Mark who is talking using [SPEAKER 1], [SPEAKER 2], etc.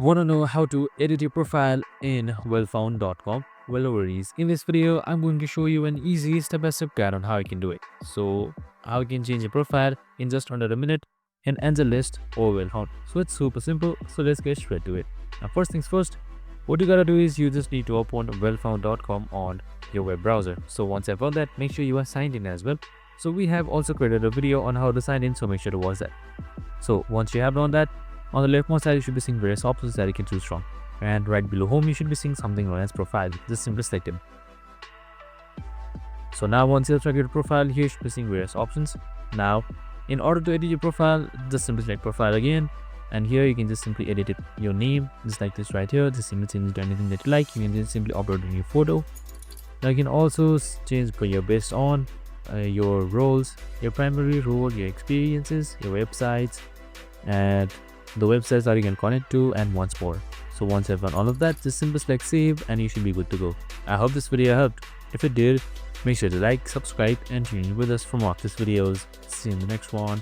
[SPEAKER 1] Want to know how to edit your profile in wellfound.com? Well, no worries. In this video, I'm going to show you an easy step-by-step guide on how you can do it. So, how you can change your profile in just under a minute in AngelList or Wellfound. So, it's super simple. So, let's get straight to it. Now, first things first, what you gotta do is you just need to open wellfound.com on your web browser. So, once you've done that, make sure you are signed in as well. So, we have also created a video on how to sign in, so make sure to watch that. So, once you have done that, on the leftmost side, you should be seeing various options that you can choose from. And right below home, you should be seeing something known as profile. Just simply select it. So now once you have selected your profile, here you should be seeing various options. Now, in order to edit your profile, just simply select profile again. And here you can just simply edit it, your name, just like this right here. Just simply change it to anything that you like. You can just simply upload a new photo. Now you can also change your based on your roles, your primary role, your experiences, your websites, and the websites that you can connect to, and once more. So once you've done all of that, just simply select save and you should be good to go. I hope this video helped. If it did, make sure to like, subscribe, and tune in with us for more of these videos. See you in the next one.